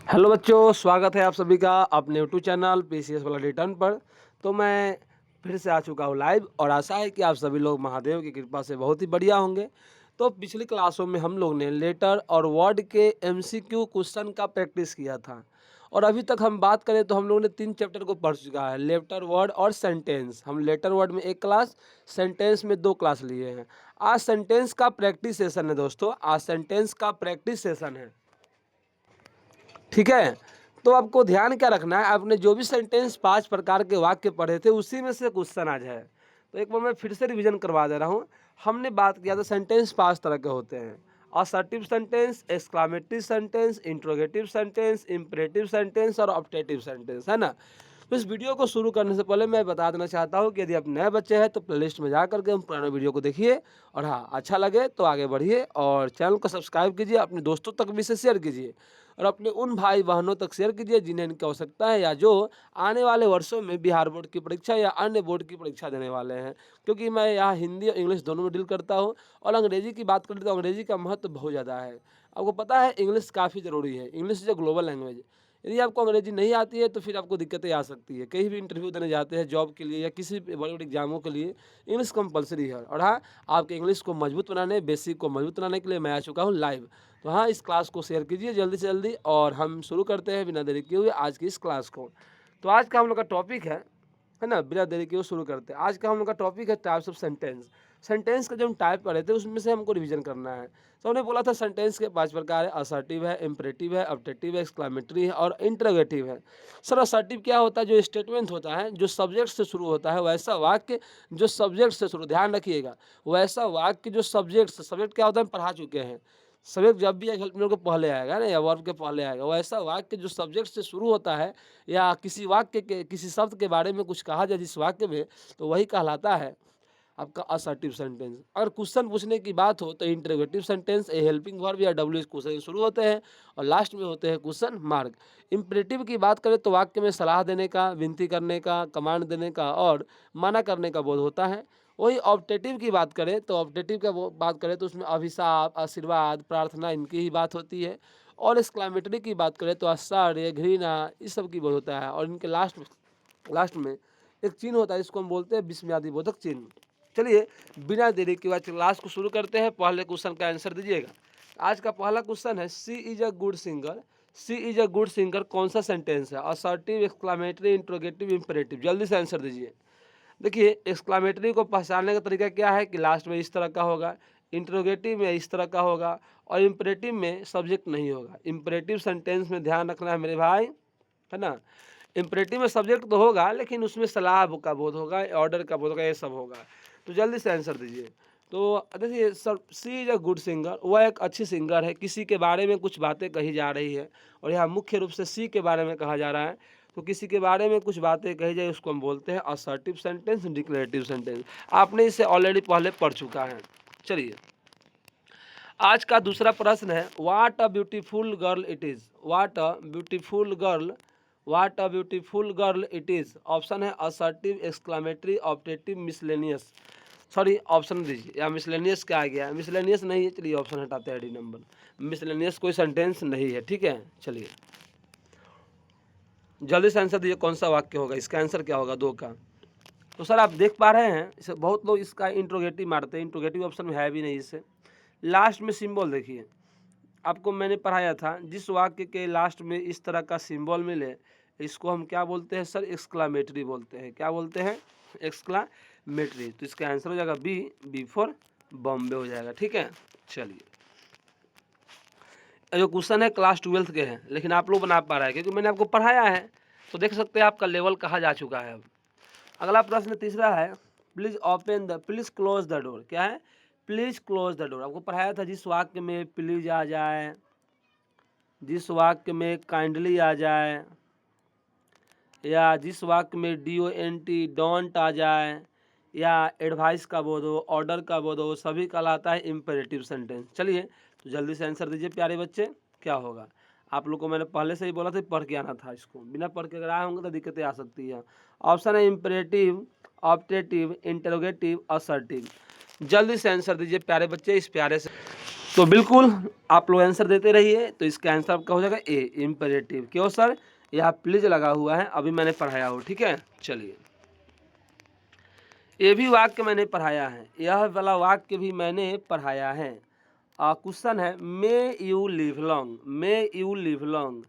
Hello बच्चों, स्वागत है आप सभी का अपने यूट्यूब चैनल पीसीएस वाला रिटर्न पर। तो मैं फिर से आ चुका हूँ लाइव और आशा है कि आप सभी लोग महादेव की कृपा से बहुत ही बढ़िया होंगे। तो पिछली क्लासों में हम लोग ने लेटर और वर्ड के एमसीक्यू क्वेश्चन का प्रैक्टिस किया था और अभी तक हम बात करें तो हम लोगों ने 3 चैप्टर को पढ़ चुका है, लेटर वर्ड और सेंटेंस। हम लेटर वर्ड में 1 क्लास, सेंटेंस में 2 क्लास लिए हैं। आज सेंटेंस का प्रैक्टिस सेशन है दोस्तों, आज सेंटेंस का प्रैक्टिस सेशन है, ठीक है। तो आपको ध्यान क्या रखना है, आपने जो भी सेंटेंस 5 प्रकार के वाक्य पढ़े थे उसी में से क्वेश्चन आज है। तो एक बार मैं फिर से रिवीजन करवा दे रहा हूँ। हमने बात किया था सेंटेंस 5 तरह के होते हैं: assertive sentence, exclamatory sentence, interrogative sentence, imperative sentence और ऑब्जेक्टिव सेंटेंस, है ना। तो इस वीडियो को शुरू करने से पहले मैं बता देना चाहता हूँ कि यदि आप नए बच्चे हैं तो प्लेलिस्ट में जा करके हम पुराने वीडियो को देखिए और हाँ, अच्छा लगे तो आगे बढ़िए और चैनल को सब्सक्राइब कीजिए, अपने दोस्तों तक भी इसे शेयर कीजिए और अपने उन भाई बहनों तक शेयर कीजिए जिन्हें इनकी आवश्यकता है या जो आने वाले वर्षों में बिहार बोर्ड की परीक्षा या अन्य बोर्ड की परीक्षा देने वाले हैं। क्योंकि मैं यहाँ हिंदी और इंग्लिश दोनों में डील करता हूँ और अंग्रेजी की बात करें तो अंग्रेजी का महत्व बहुत ज़्यादा है। आपको पता है इंग्लिश काफ़ी ज़रूरी है, English is a global language. यदि आपको अंग्रेजी नहीं आती है तो फिर आपको दिक्कतें आ सकती है। कहीं भी इंटरव्यू देने जाते हैं जॉब के लिए या किसी भी बड़े बड़े एग्जामों के लिए इंग्लिश कंपलसरी है। और हाँ, आपके इंग्लिश को मजबूत बनाने, बेसिक को मजबूत बनाने के लिए मैं आ चुका हूँ लाइव। तो हाँ, इस क्लास को शेयर कीजिए जल्दी से जल्दी और हम शुरू करते हैं बिना देरी किए हुए आज की इस क्लास को। तो आज का हम लोग का टॉपिक है ना, बिना देरी किए हुए शुरू करते हैं। आज का हम लोग का टॉपिक है टाइप्स ऑफ सेंटेंस। सेंटेंस का जो हम टाइप पढ़े थे उसमें से हमको रिवीजन करना है। तो हमने बोला था सेंटेंस के 5 प्रकार है: असर्टिव है, इम्परेटिव है, ऑब्जेक्टिव है, एक्सक्लामेटरी है और इंटरोगेटिव है। सर असर्टिव क्या होता है? जो स्टेटमेंट होता है, जो सब्जेक्ट से शुरू होता है, वैसा वाक्य जो सब्जेक्ट से शुरू, ध्यान रखिएगा, वैसा वाक्य जो सब्जेक्ट क्या होता है हम पढ़ा चुके हैं। सब्जेक्ट जब भी हेल्प के पहले आएगा ना या वर्ब के पहले आएगा, वैसा वाक्य जो सब्जेक्ट से शुरू होता है या किसी वाक्य के किसी शब्द के बारे में कुछ कहा जाए जिस वाक्य में, तो वही कहलाता है आपका असर्टिव सेंटेंस। अगर क्वेश्चन पूछने की बात हो तो इंटरोगेटिव सेंटेंस ए हेल्पिंग वर्ब या डब्ल्यू क्वेश्चन शुरू होते हैं और लास्ट में होते हैं क्वेश्चन मार्क। इंपरेटिव की बात करें तो वाक्य में सलाह देने का, विनती करने का, कमांड देने का और मना करने का बोध होता है। वही ऑब्जेक्टिव की बात करें तो ऑब्जेक्टिव का बात करें तो उसमें अभिशाप, आशीर्वाद, प्रार्थना इनकी ही बात होती है। और एक्सक्लामेटरी की बात करें तो आश्चर्य, घृणा, इस सब की बोध होता है। और इनके लास्ट में एक चिन्ह होता है, इसको हम बोलते हैं विस्मयादिबोधक चिन्ह। चलिए बिना देरी के बाद क्लास को शुरू करते हैं। पहले क्वेश्चन का आंसर दीजिएगा। आज का पहला क्वेश्चन है she is a good singer. She is a good singer कौन सा सेंटेंस है? Assertive, exclamatory, interrogative, imperative. जल्दी से आंसर दीजिए। देखिए एक्सक्लामेटरी को पहचानने का तरीका क्या है कि लास्ट में इस तरह का होगा, इंट्रोगेटिव में इस तरह का होगा और इंपरेटिव में सब्जेक्ट नहीं होगा। इंपरेटिव सेंटेंस में ध्यान रखना है मेरे भाई, है ना। इंपरेटिव में सब्जेक्ट तो होगा लेकिन उसमें सलाह का बोध होगा, ऑर्डर का बोध होगा, ये सब होगा। तो जल्दी से आंसर दीजिए। तो देखिए sir, she is a good singer, वह एक अच्छी सिंगर है। किसी के बारे में कुछ बातें कही जा रही है और यहाँ मुख्य रूप से सी के बारे में कहा जा रहा है। तो किसी के बारे में कुछ बातें कही जाए उसको हम बोलते हैं असर्टिव सेंटेंस, डिक्लेरेटिव सेंटेंस। आपने इसे ऑलरेडी पहले पढ़ चुका है। चलिए आज का दूसरा प्रश्न है what a beautiful girl it is. What a beautiful girl, what a beautiful girl it is. Option है assertive, exclamatory, objective, miscellaneous. Sorry option दीजिए, या मिसलेनियस क्या आ गया? मिसलेनियस नहीं है, चलिए ऑप्शन हटाते हैं डी नंबर। मिसलेनियस कोई सेंटेंस नहीं है, ठीक है। चलिए जल्दी से आंसर दीजिए, कौन सा वाक्य होगा? इसका आंसर क्या होगा 2 का? तो सर आप देख पा रहे हैं इसे बहुत लोग इसका इंट्रोगेटिव मारते हैं, इंट्रोगेटिव ऑप्शन में है भी नहीं। इसे लास्ट में सिंबल देखिए, आपको मैंने पढ़ाया था जिस वाक्य के लास्ट में इस तरह का सिंबल मिले इसको हम क्या बोलते हैं सर? एक्सक्लामेटरी बोलते हैं। क्या बोलते हैं? एक्सक्लामेटरी। तो इसका आंसर हो जाएगा बी फॉर बॉम्बे हो जाएगा, ठीक है। चलिए जो क्वेश्चन है क्लास 12th के हैं लेकिन आप लोग बना पा रहे हैं क्योंकि मैंने आपको पढ़ाया है, तो देख सकते हैं आपका लेवल कहाँ जा चुका है अब। अगला प्रश्न तीसरा है प्लीज क्लोज द डोर। क्या है? Please close the door. आपको पढ़ाया था जिस वाक्य में प्लीज आ जाए, जिस वाक्य में काइंडली आ जाए या जिस वाक्य में DONT डोंट आ जाए या एडवाइस का बोध हो, ऑर्डर का बोध हो, सभी कहलाता है इम्पेरेटिव सेंटेंस। चलिए तो जल्दी से आंसर दीजिए प्यारे बच्चे, क्या होगा? आप लोग को मैंने पहले से ही बोला था पढ़ के आना था, इसको बिना पढ़ के अगर आए होंगे तो दिक्कतें आ सकती है। ऑप्शन है इम्पेरेटिव, ऑब्जेक्टिव, इंटरोगेटिव, असर्टिव। जल्दी से आंसर दीजिए प्यारे बच्चे, इस प्यारे से तो बिल्कुल आप लोग आंसर देते रहिए। तो इसका आंसर आपका हो जाएगा ए, इम्पेरेटिव। क्यों सर? यहाँ प्लीज लगा हुआ है, अभी मैंने पढ़ाया हो, ठीक है। चलिए, ये भी वाक्य मैंने पढ़ाया है, यह वाला वाक्य भी मैंने पढ़ाया है। क्वेश्चन है, may you live long, may you live long,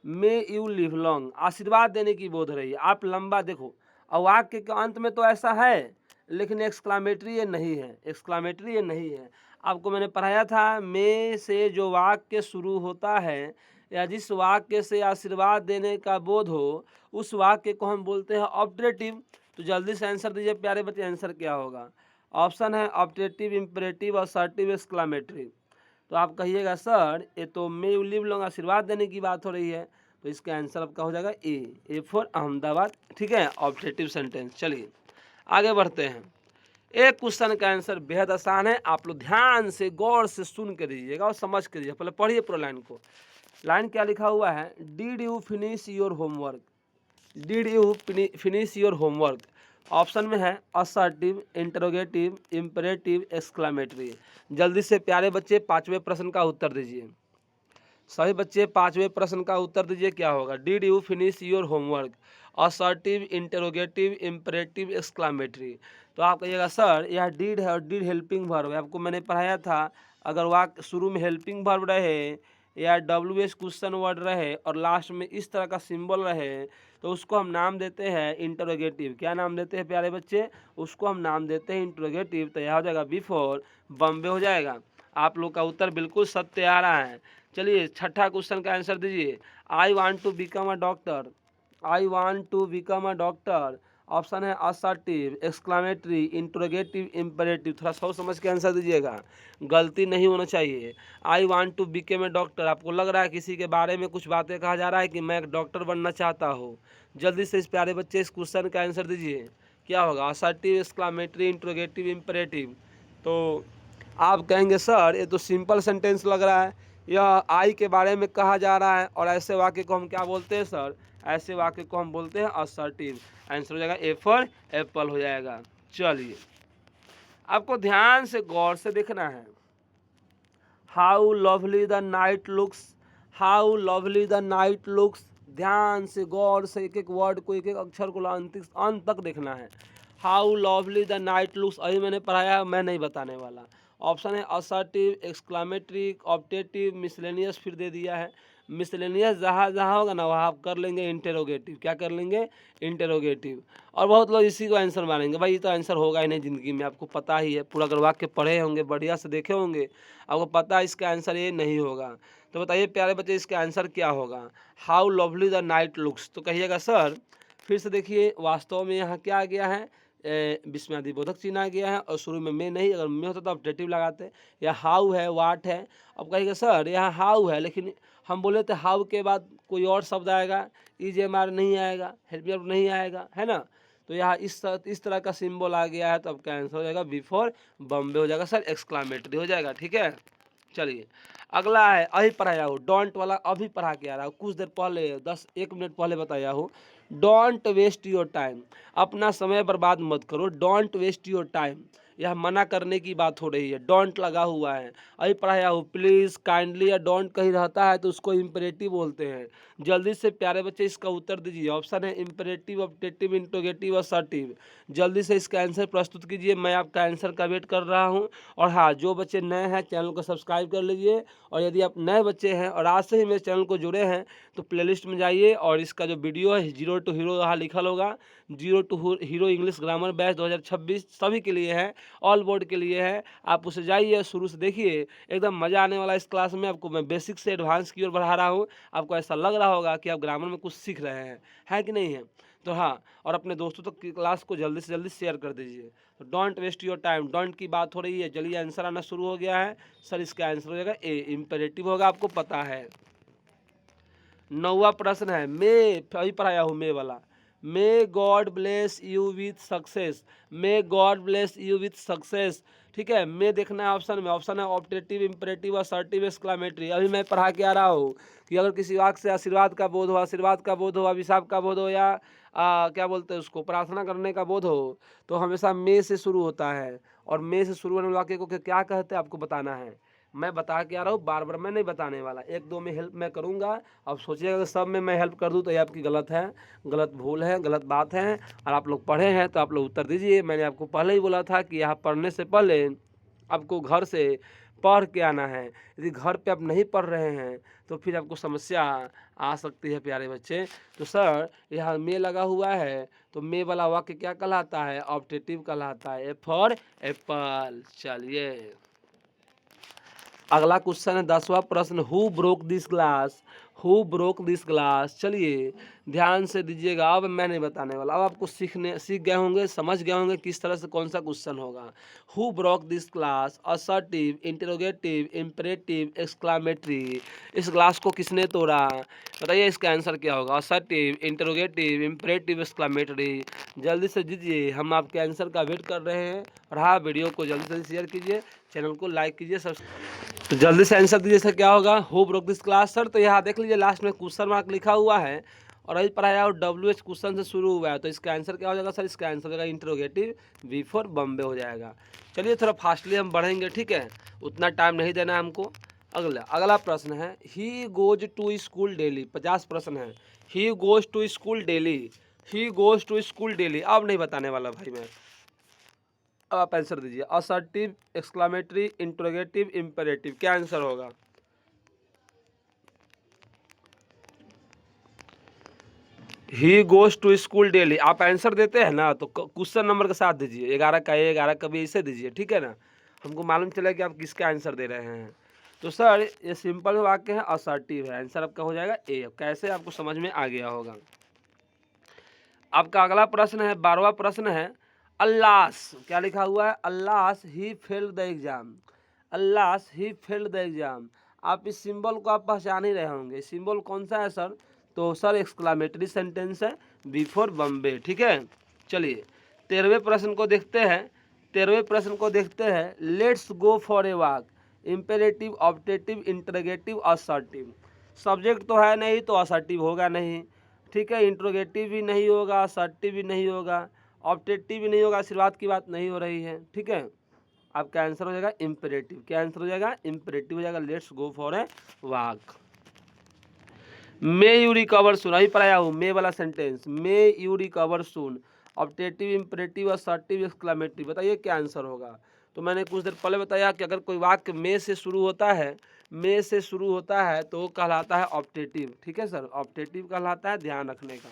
may you live long, आशीर्वाद देने की बोध रही है। आप लंबा देखो, और वाक्य के अंत में तो ऐसा है, लेकिन एक्सक्लामेटरी ये नहीं है, एक्सक्लामेटरी ये नहीं है। आपको मैंने पढ़ाया था, मे से जो वाक्य शुरू होता है या जिस वाक्य से आशीर्वाद देने का बोध हो, उस वाक्य को हम बोलते हैं ऑब्जेक्टिव। तो जल्दी से आंसर दीजिए प्यारे बच्चे, आंसर क्या होगा? ऑप्शन है ऑब्जेक्टिव, इंपरेटिव, असर्टिव, एक्सक्लामेटरी। तो आप कहिएगा सर ये तो मे यू लिव लॉन्ग आशीर्वाद देने की बात हो रही है, तो इसका आंसर आपका हो जाएगा ए फॉर अहमदाबाद, ठीक है, ऑब्जेक्टिव सेंटेंस। चलिए आगे बढ़ते हैं। एक क्वेश्चन का आंसर बेहद आसान है, आप लोग ध्यान से गौर से सुन के दीजिएगा और समझ के दीजिए। पहले पढ़िए पूरा लाइन को। लाइन क्या लिखा हुआ है? Did you finish your homework, did you finish your homework. Option में है असर्टिव, इंटरोगेटिव, इंपरेटिव, एक्सक्लामेटरी। जल्दी से प्यारे बच्चे पांचवें प्रश्न का उत्तर दीजिए। सभी बच्चे पांचवें प्रश्न का उत्तर दीजिए, क्या होगा? Did you finish your homework, assertive, interrogative, imperative, exclamatory. तो आप कहिएगा सर यह डिड है और डिड हेल्पिंग वर्ब है। आपको मैंने पढ़ाया था, अगर वाक्य शुरू में हेल्पिंग वर्ब रहे या WH क्वेश्चन वर्ड रहे और लास्ट में इस तरह का सिंबल रहे, तो उसको हम नाम देते हैं इंटरोगेटिव। क्या नाम देते हैं प्यारे बच्चे? उसको हम नाम देते हैं इंटरोगेटिव। तो यह हो जाएगा बिफोर बॉम्बे हो जाएगा। आप लोग का उत्तर बिल्कुल सत्य आ रहा है। चलिए छठा क्वेश्चन का आंसर दीजिए। I want to become a doctor, I want to become a doctor. Option है असर्टिव, एक्सक्लामेटरी, इंटरोगेटिव, इंपरेटिव। थोड़ा सोच समझ के आंसर दीजिएगा, गलती नहीं होना चाहिए। I want to become a doctor, आपको लग रहा है किसी के बारे में कुछ बातें कहा जा रहा है कि मैं एक डॉक्टर बनना चाहता हूँ। जल्दी से इस प्यारे बच्चे इस क्वेश्चन का आंसर दीजिए, क्या होगा? Assertive, exclamatory, interrogative, imperative. तो आप कहेंगे सर ये तो सिंपल सेंटेंस लग रहा है, यह आई के बारे में कहा जा रहा है, और ऐसे वाक्य को हम क्या बोलते हैं सर? ऐसे वाक्य को हम बोलते हैं असर्टिव। आंसर हो जाएगा ए फॉर एप्पल हो जाएगा। चलिए आपको ध्यान से गौर से देखना है। How lovely the night looks, how lovely the night looks. ध्यान से गौर से एक एक वर्ड को, एक एक अक्षर को अंत तक देखना है। How lovely the night looks अभी मैंने पढ़ाया, मैं नहीं बताने वाला। ऑप्शन है असर्टिव, एक्सक्लामेटरी, ऑब्जेक्टिव, मिसलेनियस फिर दे दिया है। मिसलेनियस जहाँ जहाँ होगा ना वहाँ आप कर लेंगे इंटेरोगेटिव। क्या कर लेंगे? इंटेरोगेटिव। और बहुत लोग इसी को आंसर मानेंगे, भाई ये तो आंसर होगा ही नहीं ज़िंदगी में, आपको पता ही है। पूरा अगर वाक्य पढ़े होंगे, बढ़िया से देखे होंगे, आपको पता है इसका आंसर ये नहीं होगा। तो बताइए प्यारे बच्चे इसका आंसर क्या होगा? How lovely the night looks. तो कहिएगा सर फिर से देखिए, वास्तव में यहाँ क्या आ गया है? विस्मयादिबोधक चिन्ह आ गया है, और शुरू में मैं नहीं, अगर मैं होता तो ऑब्जेक्टिव लगाते। या हाउ है, वाट है। अब कहिएगा सर यहाँ हाउ है, लेकिन हम बोले थे हाउ के बाद कोई और शब्द आएगा, EJMR नहीं आएगा, हेल्प मी आउट नहीं आएगा, है ना। तो यहाँ इस तरह का सिंबल आ गया है, तो आपका आंसर हो जाएगा बिफोर बॉम्बे हो जाएगा सर, एक्सक्लामेटरी हो जाएगा, ठीक है। चलिए अगला है, अभी पढ़ाया हूँ डोंट वाला, अभी पढ़ा के आ रहा हूँ, कुछ देर पहले 1 मिनट पहले बताया हूँ। डोंट वेस्ट योर टाइम, अपना समय बर्बाद मत करो। डोंट वेस्ट योर टाइम, यह मना करने की बात हो रही है, डोंट लगा हुआ है। अभी पढ़ाया हूँ प्लीज़, काइंडली या डोंट कहीं रहता है तो उसको इम्परेटिव बोलते हैं। जल्दी से प्यारे बच्चे इसका उत्तर दीजिए। ऑप्शन है इम्परेटिव, ऑब्जेक्टिव, इंट्रोगेटिव, असर्टिव। जल्दी से इसका आंसर प्रस्तुत कीजिए, मैं आपका आंसर का वेट कर रहा हूँ। और हाँ, जो बच्चे नए हैं चैनल को सब्सक्राइब कर लीजिए, और यदि आप नए बच्चे हैं और आज से ही मेरे चैनल को जुड़े हैं तो प्लेलिस्ट में जाइए, और इसका जो वीडियो है जीरो टू हीरो यहाँ लिखल होगा, zero to hero English grammar batch 2026 सभी के लिए है, ऑल बोर्ड के लिए है। आप उसे जाइए, शुरू से देखिए, एकदम मज़ा आने वाला इस क्लास में। आपको मैं बेसिक से एडवांस की ओर बढ़ा रहा हूँ। आपको ऐसा लग रहा होगा कि आप ग्रामर में कुछ सीख रहे हैं, है कि नहीं है? तो हाँ, और अपने दोस्तों तक की क्लास को जल्दी से जल्दी शेयर कर दीजिए। तो don't waste your time, don't की बात हो रही है। चलिए आंसर आना शुरू हो गया है सर, इसका आंसर हो जाएगा ए, इम्पेरेटिव होगा, आपको पता है। 9वां प्रश्न है, मे, अभी पढ़ाया हूँ मे वाला। May God bless you with success, may God bless you with success, ठीक है। मे देखना है ऑप्शन में, ऑप्शन है ऑब्जेक्टिव, इंपरेटिव, असर्टिव, एक्सक्लामेटरी। अभी मैं पढ़ा के आ रहा हूँ कि अगर किसी वाक्य से आशीर्वाद का बोध हो, आशीर्वाद का बोध हो, अभिशाप का बोध हो, या क्या बोलते हैं उसको, प्रार्थना करने का बोध हो, तो हमेशा मे से शुरू होता है। और मे से शुरू होने वाले वाक्य को क्या कहते हैं आपको बताना है। मैं बता के आ रहा हूँ, बार बार मैं नहीं बताने वाला, एक दो में हेल्प मैं करूँगा। अब सोचिएगा अगर सब में मैं हेल्प कर दूँ तो ये आपकी गलत है, गलत भूल है, गलत बात है। और आप लोग पढ़े हैं तो आप लोग उत्तर दीजिए। मैंने आपको पहले ही बोला था कि यहाँ पढ़ने से पहले आपको घर से पढ़ के आना है। यदि घर पे आप नहीं पढ़ रहे हैं तो फिर आपको समस्या आ सकती है प्यारे बच्चे। तो सर यहाँ में लगा हुआ है, तो में वाला वाक्य क्या कहलाता है? ऑब्जेक्टिव कहलाता है। ए फॉर एप्पल। चलिए अगला क्वेश्चन है 10वां प्रश्न, who broke this glass? Who broke this glass? चलिए ध्यान से दीजिएगा, अब मैं नहीं बताने वाला, अब आपको सीख गए होंगे, समझ गए होंगे किस तरह से कौन सा क्वेश्चन होगा। Who broke this glass? Assertive, interrogative, imperative, exclamatory. इस ग्लास को किसने तोड़ा? बताइए इसका आंसर क्या होगा? Assertive, interrogative, imperative, exclamatory. जल्दी से दीजिए, हम आपके आंसर का वेट कर रहे हैं। और हाँ, वीडियो को जल्दी से शेयर कीजिए, चैनल को लाइक कीजिए, तो जल्दी से आंसर दीजिए सर, क्या होगा? Who broke this class? Sir तो यहाँ देख लीजिए लास्ट में क्वेश्चन मार्क लिखा हुआ है और अभी पढ़ाया और WH क्वेश्चन से शुरू हुआ है, तो इसका आंसर क्या हो जाएगा सर? इसका आंसर हो जाएगा इंटरोगेटिव, B4 बॉम्बे हो जाएगा। चलिए थोड़ा फास्टली हम बढ़ेंगे, ठीक है, उतना टाइम नहीं देना है हमको। अगला प्रश्न है, he goes to school daily. 50 प्रश्न है। He goes to school daily, he goes to school daily. अब नहीं बताने वाला भाई मैं, अब आप आंसर दीजिए। असर्टिव, एक्सक्लामेटरी, इंटरोगेटिव, इम्पेरेटिव, क्या आंसर होगा? He goes to school daily. आप आंसर देते हैं ना तो क्वेश्चन नंबर के साथ दीजिए, 11 का A, 11 का B, ऐसे दीजिए, ठीक है ना, हमको मालूम चले कि आप किसका आंसर दे रहे हैं। तो सर ये सिंपल वाक्य है, असर्टिव है, आंसर आपका हो जाएगा A। कैसे आपको समझ में आ गया होगा। आपका अगला प्रश्न है 12वां प्रश्न है, अल्लास। क्या लिखा हुआ है? Alas he failed the exam. Alas he failed the exam. आप इस सिंबल को आप पहचान ही रहे होंगे, सिंबल कौन सा है सर? तो सर एक्सक्लामेटरी सेंटेंस है, B4 बॉम्बे, ठीक है। चलिए 13वें प्रश्न को देखते हैं। 13वें प्रश्न को देखते हैं, let's go for a walk. Imperative, objective, interrogative, assertive. Subject तो है नहीं तो असर्टिव होगा नहीं, ठीक है, इंट्रोगेटिव भी नहीं होगा, असर्टिव भी नहीं होगा, ऑब्जेक्टिव भी नहीं होगा, आशीर्वाद की बात नहीं हो रही है, ठीक है। आपका आंसर हो जाएगा इम्पेरेटिव। क्या आंसर हो जाएगा? इम्पेरेटिव हो जाएगा, let's go for a walk. May you recover soon, अभी पढ़ाया हूँ मे वाला sentence, may you recover soon. Objective, imperative, assertive, exclamative, बताइए क्या आंसर होगा? तो मैंने कुछ देर पहले बताया कि अगर कोई वाक्य मे से शुरू होता है, मे से शुरू होता है तो वो कहलाता है ऑब्जेक्टिव, ठीक है सर, ऑब्जेक्टिव कहलाता है, ध्यान रखने का।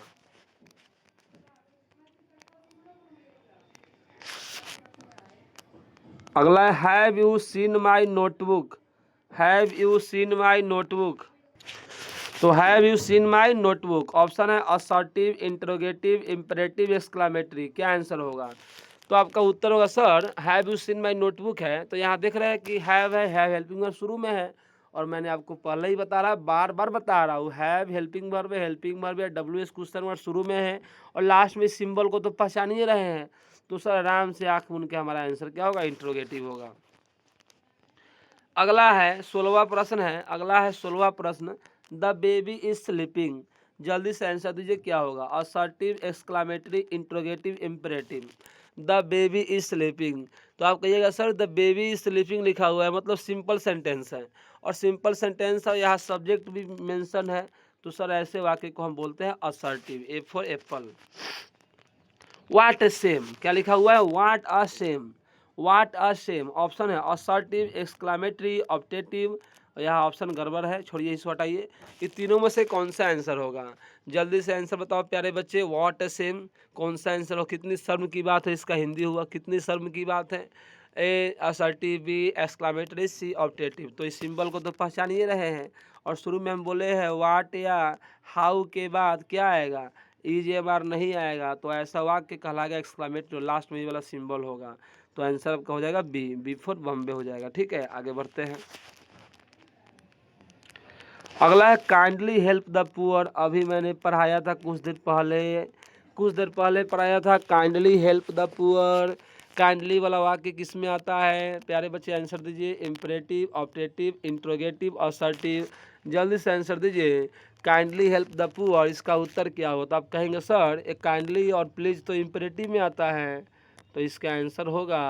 अगला है, have you seen my notebook? Have you seen my notebook? तो have you seen my notebook, option है असर्टिव, इंटरोगेटिव, इम्परेटिव, एक्सक्लामेटरी, क्या आंसर होगा? तो आपका उत्तर होगा sir have you seen my notebook है, तो यहाँ देख रहे हैं कि हैव है, हैव हेल्पिंग वर्ब शुरू में है, और मैंने आपको पहले ही बता रहा, बार बार बता रहा हूँ, हैव हेल्पिंग वर्ब है, हेल्पिंग वर्ब है, WH क्वेश्चन वर्ड शुरू में है, और लास्ट में सिंबल को तो पहचान ही रहे हैं। तो सर आराम से आँख मूंद के हमारा आंसर क्या होगा? इंट्रोगेटिव होगा। अगला है 16वां प्रश्न है, अगला है 16वां प्रश्न, द बेबी इज स्लीपिंग। जल्दी से आंसर दीजिए, क्या होगा? Assertive, exclamatory, interrogative, imperative. The baby is sleeping, तो आप कहिएगा sir the baby is sleeping लिखा हुआ है, मतलब सिंपल सेंटेंस है, और सिंपल सेंटेंस है, यहाँ सब्जेक्ट भी मेंशन है, तो सर ऐसे वाक्य को हम बोलते हैं assertive. A for apple. What a shame, क्या लिखा हुआ है? What a shame, what a shame, option है असर्टिव, एक्सक्लामेटरी, ऑब्जेक्टिव, यहाँ ऑप्शन गड़बड़ है, छोड़िए इसको हटाइए। ये तीनों में से कौन सा आंसर होगा? जल्दी से आंसर बताओ प्यारे बच्चे। वाट अ सेम कौन सा आंसर हो? कितनी शर्म की बात है, इसका हिंदी हुआ कितनी शर्म की बात है। ए असर्टिव, बी एक्सक्लामेटरी, सी ऑब्जेक्टिव। तो इस सिंबल को तो पहचान ही रहे हैं, और शुरू में हम बोले हैं वाट या हाउ के बाद क्या आएगा? ये बार नहीं आएगा, तो ऐसा वाक्य कहलाएगा एक्सक्लामेट, जो लास्ट में ये वाला सिंबल होगा। तो आंसर आपका हो जाएगा बी फॉर बॉम्बे हो जाएगा, ठीक है। आगे बढ़ते हैं। अगला है काइंडली हेल्प द पुअर। अभी मैंने पढ़ाया था कुछ देर पहले पढ़ाया था, kindly help the poor. Kindly वाला वाक्य किस में आता है प्यारे बच्चे? आंसर दीजिए। Imperative, objective, interrogative, assertive. जल्दी से आंसर दीजिए। काइंडली हेल्प द पुअर, इसका उत्तर क्या होता? आप कहेंगे सर एक काइंडली और प्लीज तो इम्परेटिव में आता है, तो इसका आंसर होगा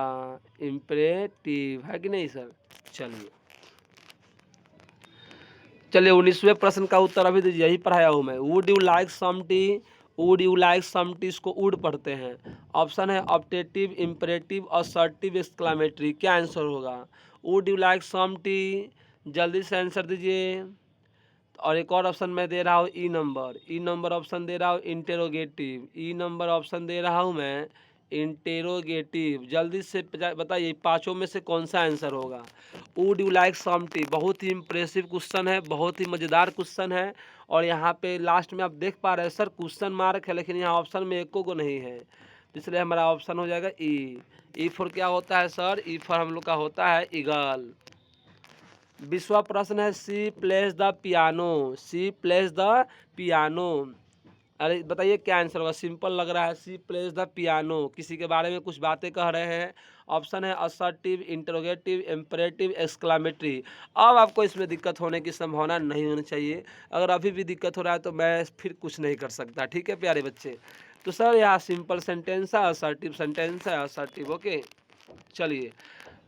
इम्परेटिव, है कि नहीं सर? चलिए चलिए 19वें प्रश्न का उत्तर अभी दीजिए, यही पढ़ाया हूँ मैं। Would you like some tea, would you like some tea, इसको वुड पढ़ते हैं। ऑप्शन है ऑप्टेटिव, इम्परेटिव, असर्टिव, एक्सक्लामेटरी। क्या आंसर होगा? Would you like some tea, जल्दी से आंसर दीजिए। और एक और ऑप्शन मैं दे रहा हूँ ई नंबर ऑप्शन दे रहा हूँ इंटेरोगेटिव, ई नंबर ऑप्शन दे रहा हूँ मैं इंटेरोगेटिव। जल्दी से बताइए पांचों में से कौन सा आंसर होगा? Would you like some tea, बहुत ही इंप्रेसिव क्वेश्चन है, बहुत ही मज़ेदार क्वेश्चन है। और यहाँ पे लास्ट में आप देख पा रहे हैं सर क्वेश्चन मार्क है, लेकिन यहाँ ऑप्शन में एको को नहीं है, इसलिए हमारा ऑप्शन हो जाएगा ई फॉर क्या होता है सर? ई फॉर हम लोग का होता है ईगल। 20वां प्रश्न है she plays the piano, she plays the piano. अरे बताइए क्या आंसर होगा? सिंपल लग रहा है, सी प्लेस द पियानो, किसी के बारे में कुछ बातें कह रहे हैं। ऑप्शन है असर्टिव, इंटरोगेटिव, इम्परेटिव, एक्सक्लामेटरी। अब आपको इसमें दिक्कत होने की संभावना नहीं होनी चाहिए। अगर अभी भी दिक्कत हो रहा है तो मैं फिर कुछ नहीं कर सकता, ठीक है प्यारे बच्चे। तो सर यहाँ सिंपल सेंटेंस है, असर्टिव सेंटेंस है, असर्टिव। ओके चलिए,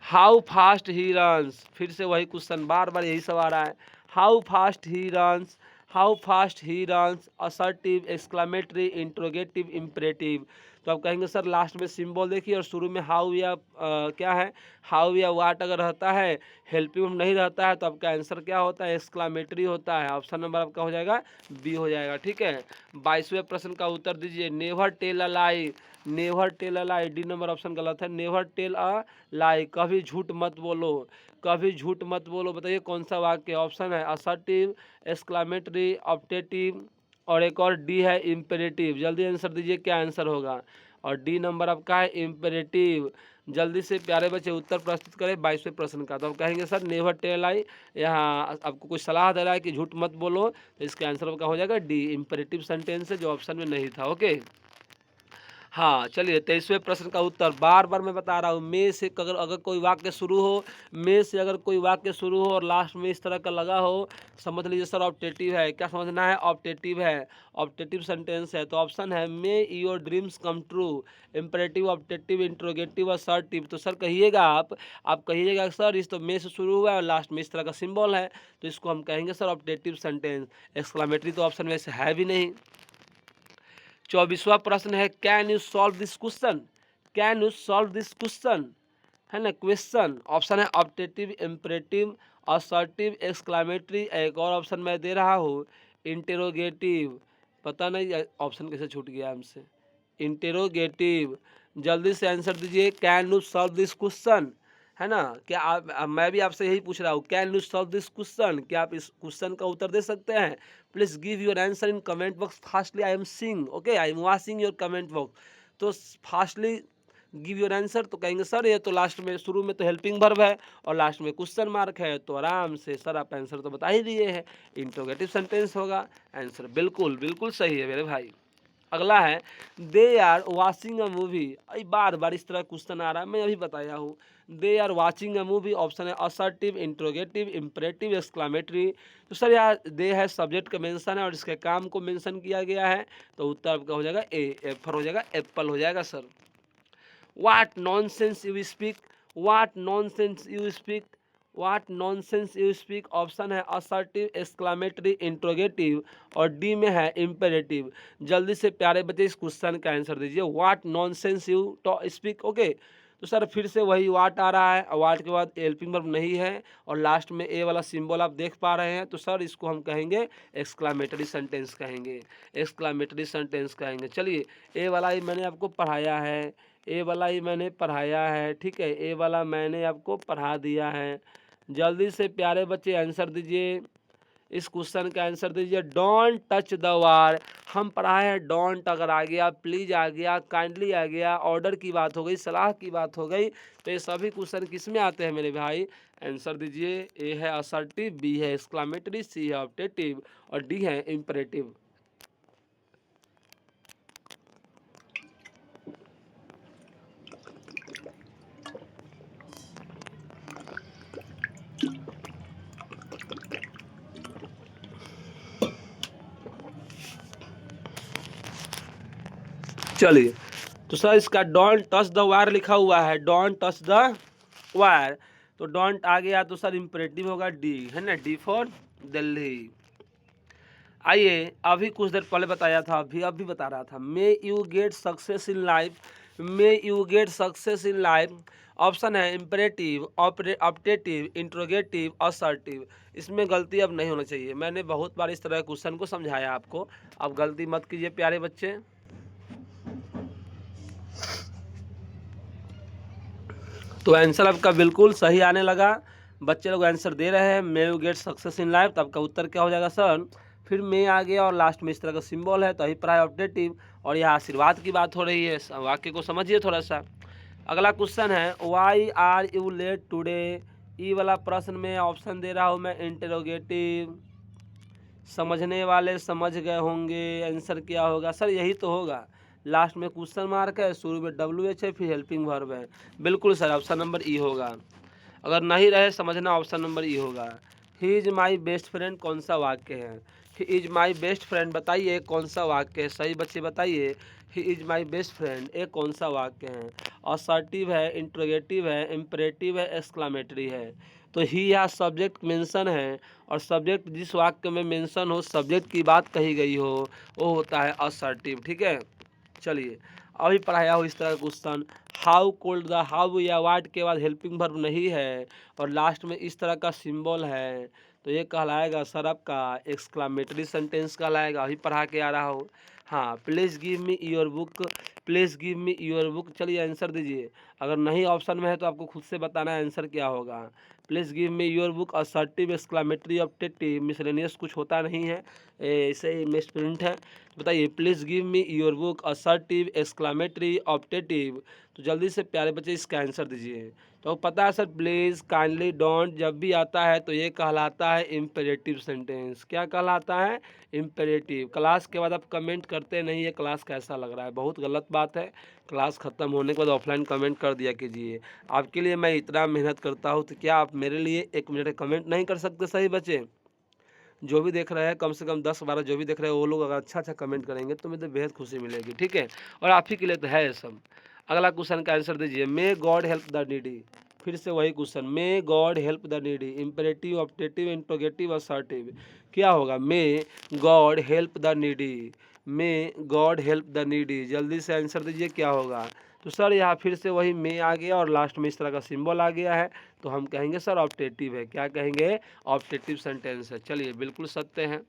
हाउ फास्ट ही रन्स, फिर से वही क्वेश्चन, बार बार यही सब आ रहा है। How fast he runs, how fast he runs, assertive, exclamatory, interrogative, imperative. तो आप कहेंगे सर लास्ट में सिंबल देखिए और शुरू में हाउ या क्या है, हाउ या वाट अगर रहता है, हेल्पिंग नहीं रहता है, तो आपका आंसर क्या होता है? एक्सक्लामेटरी होता है। ऑप्शन नंबर आपका हो जाएगा बी हो जाएगा, ठीक है। 22वें प्रश्न का उत्तर दीजिए। Never tell a lie, never tell a lie, D number option गलत है। नेवर टेल अ लाई, कभी झूठ मत बोलो, कभी झूठ मत बोलो। बताइए कौन सा वाक्य? ऑप्शन है असर्टिव, एक्सक्लामेटरी, ऑप्टेटिव, और एक और डी है इम्पेरेटिव। जल्दी आंसर दीजिए क्या आंसर होगा? और डी नंबर आपका है इम्पेरेटिव। जल्दी से प्यारे बच्चे उत्तर प्रस्तुत करें 22वें प्रश्न का। तो आप कहेंगे सर नेवर टेल आई, यहाँ आपको कुछ सलाह दे रहा है कि झूठ मत बोलो, तो इसका आंसर आपका हो जाएगा डी, इम्पेरेटिव सेंटेंस है, जो ऑप्शन में नहीं था। ओके हाँ चलिए 23वें प्रश्न का उत्तर, बार बार मैं बता रहा हूँ, मे से अगर अगर कोई वाक्य शुरू हो, मे से अगर कोई वाक्य शुरू हो और लास्ट में इस तरह का लगा हो, समझ लीजिए सर ऑप्टेटिव है। क्या समझना है? ऑप्टेटिव है, ऑप्टेटिव सेंटेंस है। तो ऑप्शन है मे your dreams come true, imperative, optative, interrogative, assertive. तो सर कहिएगा आप कहिएगा सर इस तो मे से शुरू हुआ है और लास्ट में इस तरह का सिंबल है, तो इसको हम कहेंगे सर ऑप्टेटिव सेंटेंस। एक्सक्लामेटरी तो ऑप्शन में से है भी नहीं। 24वां प्रश्न है can you solve this question, can you solve this question, है ना क्वेश्चन। ऑप्शन है ऑप्टेटिव, इम्परेटिव, असर्टिव, एक्सक्लामेटरी। एक और ऑप्शन मैं दे रहा हूँ इंटेरोगेटिव। पता नहीं ऑप्शन कैसे छूट गया हमसे, इंटेरोगेटिव। जल्दी से आंसर दीजिए, can you solve this question, है ना। क्या आप मैं भी आपसे यही पूछ रहा हूँ, can you solve this question, क्या आप इस क्वेश्चन का उत्तर दे सकते हैं? Please give your answer in comment box fastly, I am seeing, okay I am watching your comment box. तो फास्टली गिव योर आंसर। तो कहेंगे सर ये तो लास्ट में, शुरू में तो हेल्पिंग वर्ब है और लास्ट में क्वेश्चन मार्क है, तो आराम से सर आप आंसर तो बता ही दिए हैं, इंट्रोगेटिव सेंटेंस होगा आंसर। बिल्कुल बिल्कुल सही है मेरे भाई। अगला है they are watching a movie, बार बार इस तरह क्वेश्चन आ रहा है, मैं अभी बताया हूँ। They are watching a movie, option है असर्टिव, इंट्रोगेटिव, इम्परेटिव, एक्सक्लामेटरी। तो सर यार दे है सब्जेक्ट का मेंशन है और इसके काम को मेंशन किया गया है, तो उत्तर आपका हो जाएगा ए, एफर हो जाएगा, एप्पल हो जाएगा sir. What nonsense you speak, what nonsense you speak, what nonsense you speak. Option है असर्टिव, एक्सक्लामेटरी, इंट्रोगेटिव, और डी में है इम्पेरेटिव। जल्दी से प्यारे बच्चे इस क्वेश्चन का आंसर दीजिए, वाट नॉनसेंस यू स्पीक। ओके तो सर फिर से वही वाट आ रहा है और वाट के बाद हेल्पिंग वर्ब नहीं है और लास्ट में ए वाला सिंबल आप देख पा रहे हैं, तो सर इसको हम कहेंगे एक्सक्लामेटरी सेंटेंस कहेंगे, एक्सक्लामेटरी सेंटेंस कहेंगे। चलिए ए वाला ही मैंने आपको पढ़ाया है, ए वाला ही मैंने पढ़ाया है, ठीक है, ए वाला मैंने आपको पढ़ा दिया है। जल्दी से प्यारे बच्चे आंसर दीजिए, इस क्वेश्चन का आंसर दीजिए। डोंट टच द वार, हम पढ़ाए हैं डोंट, अगर आ गया प्लीज आ गया, काइंडली आ गया, ऑर्डर की बात हो गई, सलाह की बात हो गई, तो ये सभी क्वेश्चन किस में आते हैं मेरे भाई? आंसर दीजिए। ए है असर्टिव, बी है एक्सक्लामेटरी, सी है ऑप्टेटिव, और डी है इम्परेटिव। चलिए तो सर इसका डोंट टच द वायर लिखा हुआ है, डोंट टच द वायर, तो डोंट आ गया तो सर इम्परेटिव होगा डी, है ना, डी फॉर दिल्ली। आइए, अभी कुछ देर पहले बताया था, अभी बता रहा था, may you get success in life, may you get success in life. Option है इम्परेटिव, ऑप्टेटिव, इंट्रोगेटिव, असर्टिव। इसमें गलती अब नहीं होना चाहिए। मैंने बहुत बार इस तरह के क्वेश्चन को समझाया आपको, अब गलती मत कीजिए प्यारे बच्चे। तो आंसर आपका बिल्कुल सही आने लगा, बच्चे लोग आंसर दे रहे हैं, may you get success in life. तो आपका उत्तर क्या हो जाएगा सर? फिर मे आ गया और लास्ट में इस तरह का सिंबल है, तो अभी प्राय ऑप्टेटिव, और यहाँ आशीर्वाद की बात हो रही है। वाक्य को समझिए थोड़ा सा। अगला क्वेश्चन है, why are you late today. E वाला प्रश्न में ऑप्शन दे रहा हूँ मैं, इंटेरोगेटिव। समझने वाले समझ गए होंगे, आंसर क्या होगा सर? यही तो होगा, लास्ट में क्वेश्चन मार्क है, शुरू में WH है, फिर हेल्पिंग वर्ब है। बिल्कुल सर, ऑप्शन नंबर ई होगा। अगर नहीं रहे समझना, ऑप्शन नंबर ई होगा। He is my best friend कौन सा वाक्य है? He is my best friend, बताइए कौन सा वाक्य है? सही बच्चे बताइए, he is my best friend ये कौन सा वाक्य है? असर्टिव है, इंट्रोगेटिव है, इम्परेटिव है, एक्सक्लामेटरी है? तो ही यहाँ सब्जेक्ट मेंशन है, और सब्जेक्ट जिस वाक्य में मेंशन हो, सब्जेक्ट की बात कही गई हो, वो होता है असर्टिव। ठीक है, चलिए अभी पढ़ाया हो इस तरह का question, how cold the, how या वाट के बाद हेल्पिंग वर्ब नहीं है और लास्ट में इस तरह का सिंबल है, तो ये कहलाएगा सर आपका एक्सक्लामेटरी सेंटेंस कहलाएगा। अभी पढ़ा के आ रहा हो। हाँ, please give me your book, please give me your book. चलिए आंसर दीजिए, अगर नहीं ऑप्शन में है तो आपको खुद से बताना है आंसर क्या होगा। Please give me your book, assertive, exclamatory, optative, miscellaneous कुछ होता नहीं है, ऐसे ही मिस प्रिंट है। बताइए, please give me your book, assertive, exclamatory, optative. तो जल्दी से प्यारे बच्चे इसका आंसर दीजिए। तो पता है सर, प्लीज़, काइंडली, डोंट जब भी आता है तो ये कहलाता है इम्पेरेटिव सेंटेंस। क्या कहलाता है? इम्पेरेटिव। क्लास के बाद आप कमेंट करते नहीं है क्लास कैसा लग रहा है, बहुत गलत बात है। क्लास ख़त्म होने के बाद ऑफलाइन कमेंट कर दिया कीजिए। आपके लिए मैं इतना मेहनत करता हूँ, तो क्या आप मेरे लिए 1 मिनट कमेंट नहीं कर सकते? सही बच्चे, जो भी देख रहे हैं, कम से कम 10-12 जो भी देख रहे हैं, वो लोग अगर अच्छा कमेंट करेंगे तो मुझे बेहद खुशी मिलेगी। ठीक है, और आप ही के लिए तो है ये सब। अगला क्वेश्चन का आंसर दीजिए, may God help the needy. फिर से वही question, may God help the needy, imperative, optative, interrogative, assertive. क्या होगा? May God help the needy, may God help the needy. जल्दी से आंसर दीजिए क्या होगा? तो सर यहाँ फिर से वही मे आ गया और लास्ट में इस तरह का सिंबल आ गया है, तो हम कहेंगे सर ऑप्टेटिव है। क्या कहेंगे? ऑप्टेटिव सेंटेंस है। चलिए बिल्कुल सत्य है।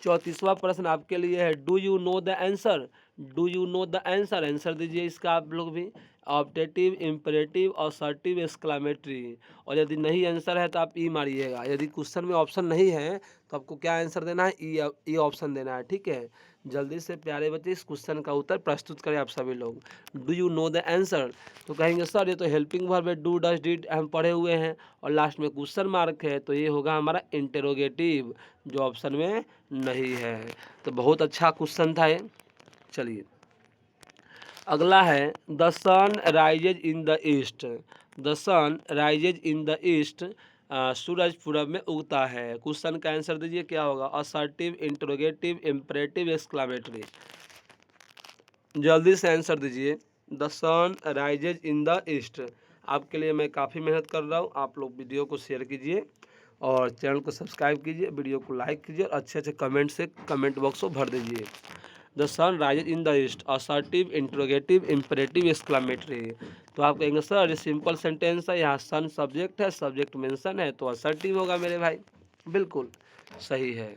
34वां प्रश्न आपके लिए है, do you know the answer, do you know the answer. Answer दीजिए इसका आप लोग भी, ऑप्टेटिव, इम्परेटिव, असर्टिव, एक्सक्लामेटरी। और यदि नहीं आंसर है तो आप ई मारिएगा। यदि क्वेश्चन में ऑप्शन नहीं है तो आपको क्या आंसर देना है? ई ऑप्शन देना है। ठीक है, जल्दी से प्यारे बच्चे इस क्वेश्चन का उत्तर प्रस्तुत करें आप सभी लोग। Do you know the answer, तो कहेंगे सर ये तो हेल्पिंग वर्ब है, डू, डज, डिड हम पढ़े हुए हैं, और लास्ट में क्वेश्चन मार्क है, तो ये होगा हमारा इंटेरोगेटिव, जो ऑप्शन में नहीं है। तो बहुत अच्छा क्वेश्चन था ये। चलिए अगला है, the sun rises in the east, the sun rises in the east, सूरज पूरब में उगता है। क्वेश्चन का आंसर दीजिए क्या होगा? Assertive, interrogative, imperative, exclamatory. जल्दी से आंसर दीजिए। The sun rises in the east. आपके लिए मैं काफ़ी मेहनत कर रहा हूँ, आप लोग वीडियो को शेयर कीजिए और चैनल को सब्सक्राइब कीजिए, वीडियो को लाइक कीजिए और अच्छे अच्छे कमेंट से कमेंट बॉक्स को भर दीजिए। The sun rises in the east, assertive, interrogative, imperative, exclamatory. तो आप कहेंगे सर ये सिंपल सेंटेंस है, यहाँ सन सब्जेक्ट है, सब्जेक्ट मेंशन है, तो असर्टिव होगा मेरे भाई। बिल्कुल सही है।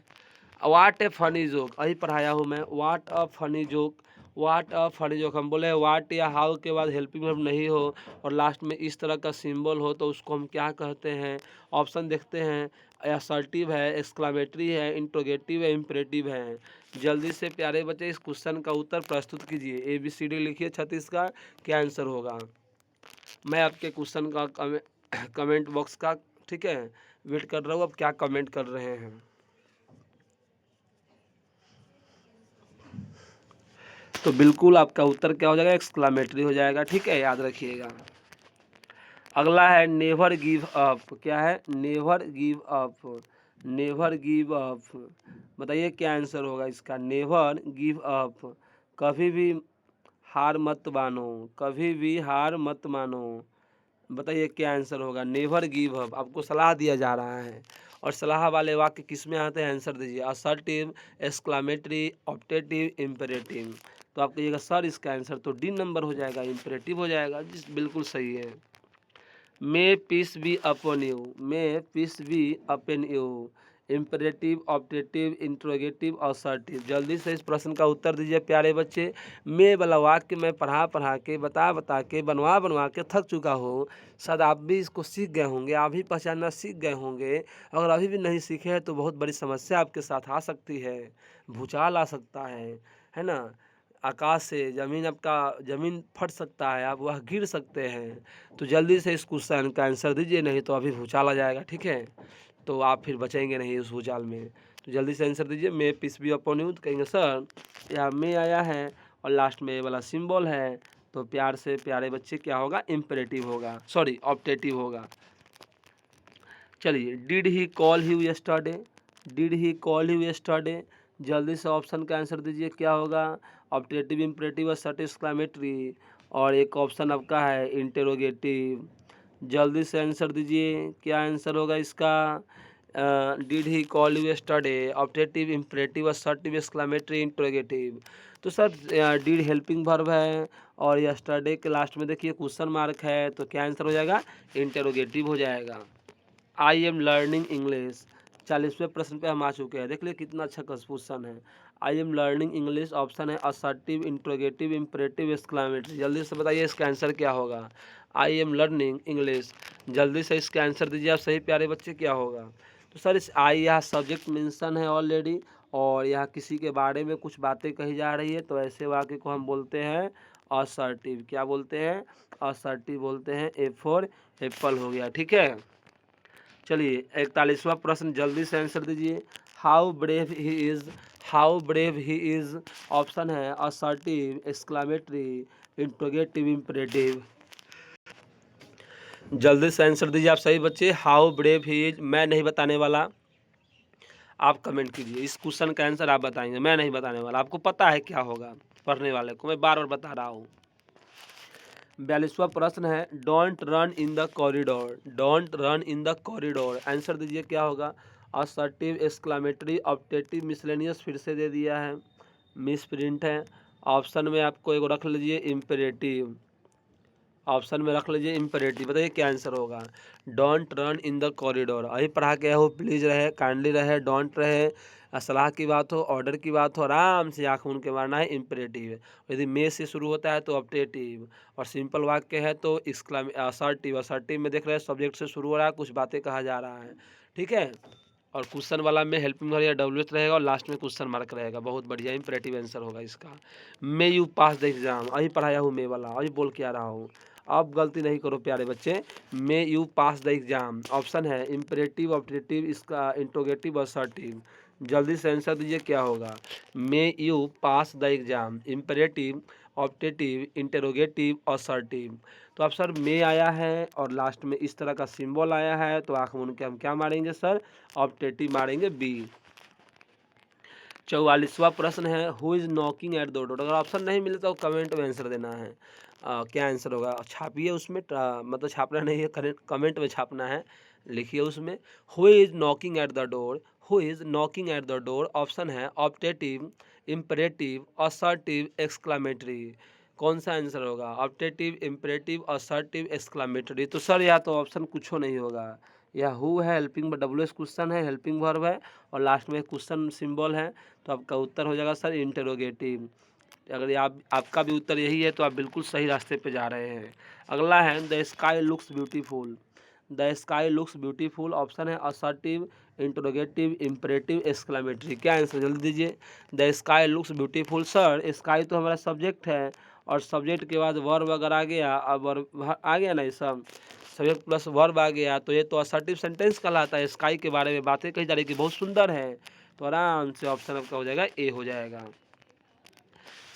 वाट ए फनी जोक, अभी पढ़ाया हूँ मैं, what a funny joke, what a funny joke. हम बोले वाट या हाउ के बाद हेल्पिंग वर्ब नहीं हो और लास्ट में इस तरह का सिंबल हो, तो उसको हम क्या कहते हैं? ऑप्शन देखते हैं, असर्टिव है, एक्सक्लामेटरी है, इंट्रोगेटिव है, इम्परेटिव है। जल्दी से प्यारे बच्चे इस क्वेश्चन का उत्तर प्रस्तुत कीजिए। ABCD लिखिए 36 का, क्या आंसर होगा? मैं आपके क्वेश्चन का कमेंट बॉक्स का, ठीक है, वेट कर रहा हूँ, अब क्या कमेंट कर रहे हैं। तो बिल्कुल आपका उत्तर क्या हो जाएगा? एक्सक्लामेटरी हो जाएगा। ठीक है, याद रखिएगा। अगला है, नेवर गिव अप। क्या है? Never give up, never give up. बताइए क्या आंसर होगा इसका? नेवर गिव अप, कभी भी हार मत मानो, कभी भी हार मत मानो। बताइए क्या आंसर होगा? Never give up. आपको सलाह दिया जा रहा है और सलाह वाले वाक्य किस में आते हैं, आंसर दीजिए। Assertive, exclamatory, optative, imperative. तो आप कहिएगा सर इसका आंसर तो डी नंबर हो जाएगा, इम्पेरेटिव हो जाएगा। जी बिल्कुल सही है। May peace be upon you, may peace be upon you, imperative, optative, interrogative, assertive. जल्दी से इस प्रश्न का उत्तर दीजिए प्यारे बच्चे। मे वाला वाक्य मैं पढ़ा के बता के बनवा के थक चुका हूँ। शायद आप भी इसको सीख गए होंगे, आप भी पहचानना सीख गए होंगे। अगर अभी भी नहीं सीखे हैं तो बहुत बड़ी समस्या आपके साथ आ सकती है, भूचाल आ सकता है ना। आकाश से ज़मीन, आपका ज़मीन फट सकता है, आप वह गिर सकते हैं। तो जल्दी से इस क्वेश्चन का आंसर दीजिए, नहीं तो अभी भूचाल आ जाएगा, ठीक है। तो आप फिर बचेंगे नहीं उस भूचाल में। तो जल्दी से आंसर दीजिए। May peace be upon you, तो कहेंगे सर यहाँ मे आया है और लास्ट में ये वाला सिंबल है, तो प्यार से प्यारे बच्चे क्या होगा, इम्परेटिव होगा, सॉरी ऑप्टेटिव होगा। चलिए, did he call you yesterday, did he call you yesterday. जल्दी से ऑप्शन का आंसर दीजिए, क्या होगा, ऑप्टेटिव, इम्परेटिव, असर्टिव, एक्सक्लेमेटरी। और एक ऑप्शन आपका है इंटेरोगेटिव। जल्दी से आंसर दीजिए, क्या आंसर होगा इसका। Did he call you yesterday, optative, imperative, assertive, exclamatory, interrogative. तो सर डिड हेल्पिंग वर्ब है और यस्टरडे के लास्ट में देखिए क्वेश्चन मार्क है, तो क्या आंसर हो जाएगा, इंटेरोगेटिव हो जाएगा। आई एम लर्निंग इंग्लिश, 40वें प्रश्न पे हम आ चुके हैं। देख लीजिए कितना अच्छा क्वेश्चन है। I am learning English, option है असर्टिव, इंट्रोगेटिव, इम्परेटिव, एक्सक्लेमेटरी। जल्दी से बताइए इसका आंसर क्या होगा। आई एम लर्निंग इंग्लिश, जल्दी से इसका आंसर दीजिए आप सही प्यारे बच्चे, क्या होगा। तो सर इस आई यहाँ सब्जेक्ट मेंशन है ऑलरेडी, और यहाँ किसी के बारे में कुछ बातें कही जा रही है, तो ऐसे वाक्य को हम बोलते हैं असर्टिव। क्या बोलते हैं, असर्टिव बोलते हैं। ए फॉर एप्पल हो गया, ठीक है। चलिए 41वां प्रश्न, जल्दी से आंसर दीजिए। How brave he is, how brave he is, option है असर्टिव, एक्सक्लेमेटरी, इंट्रोगेटिव, इम्परेटिव। जल्दी से आंसर दीजिए आप सही बच्चे। हाउ ब्रेव ही इज़ मैं नहीं बताने वाला, आप कमेंट कीजिए। इस क्वेश्चन का आंसर आप बताएंगे, मैं नहीं बताने वाला। आपको पता है क्या होगा, पढ़ने वाले को मैं बार बार बता रहा हूँ। 42वां प्रश्न है, don't run in the corridor, don't run in the corridor. Answer दीजिए क्या होगा, असर्टिव, एक्सक्लेमेटरी, ऑप्टेटिव, मिसलेनियस फिर से दे दिया है, मिस प्रिंट है। ऑप्शन में आपको एक रख लीजिए इम्पेरेटिव, ऑप्शन में रख लीजिए इम्पेरेटिव। बताइए क्या आंसर होगा। Don't run in the corridor, अभी पढ़ा के हो, प्लीज़ रहे, काइंडली रहे, डोंट रहे, सलाह की बात हो, ऑर्डर की बात हो, आराम से आँख मूंद के मारना है, इम्पेरेटिव। यदि मे से शुरू होता है तो ऑप्टेटिव, और सिंपल वाक्य है तो असर्टिव, असर्टिव में देख रहे हैं सब्जेक्ट से शुरू हो रहा है, कुछ बातें कहा जा रहा है, ठीक है। और क्वेश्चन वाला में हेल्पिंग वर्ब या डब्ल्यूएच रहेगा और लास्ट में क्वेश्चन मार्क रहेगा। बहुत बढ़िया, इम्परेटिव आंसर होगा इसका। May you pass the exam, अभी पढ़ाया हूँ मे वाला, अभी बोल के आ रहा हूँ, अब गलती नहीं करो प्यारे बच्चे। May you pass the exam, option है इम्परेटिव, ऑप्टेटिव, इसका इंट्रोगेटिव, असर्टिव। जल्दी से आंसर दीजिए क्या होगा। May you pass the exam, imperative, optative, interrogative, assertive. तो अब सर मे आया है और लास्ट में इस तरह का सिंबल आया है, तो आँख मूंद के हम क्या मारेंगे सर, ऑप्टेटिव मारेंगे, बी। 44वां प्रश्न है, who is knocking at the door. अगर ऑप्शन नहीं मिले तो कमेंट में आंसर देना है। क्या आंसर होगा, छापिए उसमें, मतलब छापना नहीं है, कमेंट में छापना है, लिखिए उसमें। Who is knocking at the door, who is knocking at the door. Option है ऑप्टेटिव, इम्परेटिव, असर्टिव, एक्सक्लेमेटरी। कौन सा आंसर होगा, ऑप्टेटिव, इम्परेटिव, असर्टिव, एक्सक्लेमेटरी। तो सर या तो ऑप्शन कुछ नहीं होगा, या हु है हेल्पिंग, डब्ल्यू एस क्वेश्चन है, हेल्पिंग वर्ब है, और लास्ट में क्वेश्चन सिंबल है, तो आपका उत्तर हो जाएगा सर इंटेरोगेटिव। अगर आपका भी उत्तर यही है तो आप बिल्कुल सही रास्ते पे जा रहे हैं। अगला है, the sky looks beautiful, the sky looks beautiful. Option है असर्टिव, इंटरोगेटिव, इम्परेटिव, एक्सक्लेमेटरी। क्या आंसर जल्दी दीजिए। The sky looks beautiful, sir sky तो हमारा सब्जेक्ट है, और सब्जेक्ट के बाद वर्ब अगर आ गया, अब वर्ब आ गया ना, ये सब सब्जेक्ट प्लस वर्ब आ गया, तो ये तो असर्टिव सेंटेंस कहलाता है। स्काई के बारे में बातें कही जा रही कि बहुत सुंदर है, तो आराम से ऑप्शन आपका हो जाएगा ए हो जाएगा।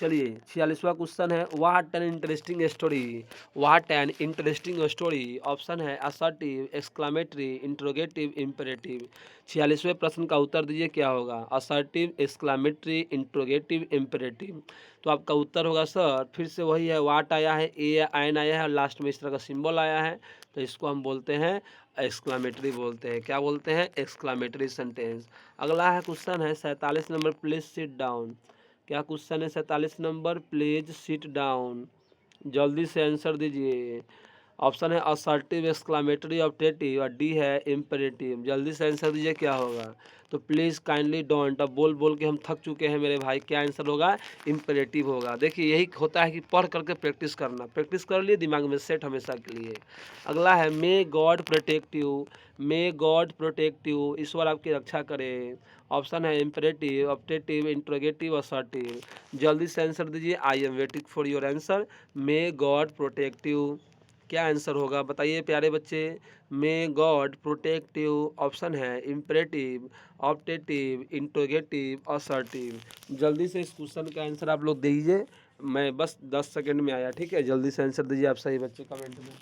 चलिए 46वां क्वेश्चन है, what an interesting story, what an interesting story. Option है असर्टिव, एक्सक्लेमेटरी, इंट्रोगेटिव, इम्परेटिव। 46वें प्रश्न का उत्तर दीजिए क्या होगा, असर्टिव, एक्सक्लेमेटरी, इंट्रोगेटिव, इम्परेटिव। तो आपका उत्तर होगा सर फिर से वही है, व्हाट आया है, ए एन आया है और लास्ट में इस तरह का सिंबल आया है, तो इसको हम बोलते हैं एक्सक्लामेटरी बोलते हैं। क्या बोलते हैं? Exclamatory sentence. अगला है क्वेश्चन है 47 नंबर, प्लीज सिट डाउन। क्या क्वेश्चन है 47 नंबर? Please sit down. जल्दी से आंसर दीजिए। ऑप्शन है असर्टिव, एक्सक्लामेटरी, ऑब्जेक्टिव, और डी है इम्पेरेटिव। जल्दी से आंसर दीजिए क्या होगा। तो प्लीज़, काइंडली, डोंट, अब बोल बोल के हम थक चुके हैं मेरे भाई। क्या आंसर होगा? इम्पेरेटिव होगा। देखिए यही होता है कि पढ़ करके प्रैक्टिस करना, प्रैक्टिस कर लिए दिमाग में सेट हमेशा के लिए। अगला है may God protect you. May God protect you, ईश्वर आपकी रक्षा करे। ऑप्शन है इम्पेरेटिव, ऑब्जेक्टिव, इंट्रोगेटिव, असर्टिव। जल्दी से आंसर दीजिए। I am waiting for your answer. May God protect you, क्या आंसर होगा बताइए प्यारे बच्चे। मे गॉड प्रोटेक्ट यू, ऑप्शन है इम्परेटिव, ऑब्जेक्टिव, इंट्रोगेटिव, असर्टिव। जल्दी से इस क्वेश्चन का आंसर आप लोग दीजिए। मैं बस 10 सेकंड में आया, ठीक है। जल्दी से आंसर दीजिए आप सही बच्चे कमेंट में।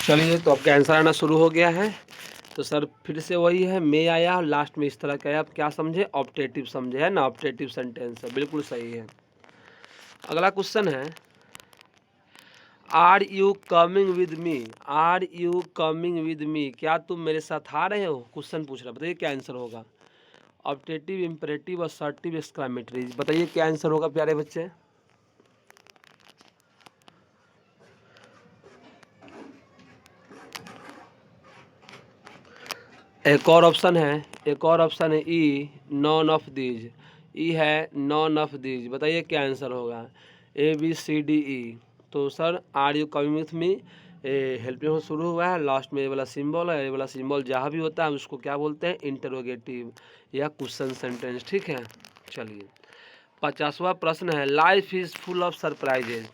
चलिए, तो आपका आंसर आना शुरू हो गया है। तो सर फिर से वही है, मे आया और लास्ट में इस तरह का आया। आप क्या समझे? ऑब्जेक्टिव समझे, है ना। ऑब्जेक्टिव सेंटेंस है, बिल्कुल सही है। अगला क्वेश्चन है are you coming with me. Are you coming with me, क्या तुम मेरे साथ आ रहे हो? क्वेश्चन पूछ रहा है, बताइए क्या आंसर होगा। ऑब्जेक्टिव, इंपरेटिव, असर्टिव, एक्सक्लामेटरी, बताइए क्या आंसर होगा प्यारे बच्चे। एक और ऑप्शन है, एक और ऑप्शन है E, none of these. E है नॉन ऑफ दीज, बताइए क्या आंसर होगा। A B C D E. तो sir are you coming with me, helping हो शुरू हुआ है, लास्ट में ये वाला सिंबल है। ये वाला सिंबल जहाँ भी होता है उसको क्या बोलते हैं? इंटरोगेटिव या क्वेश्चन सेंटेंस, ठीक है। चलिए 50वां प्रश्न है life is full of surprises.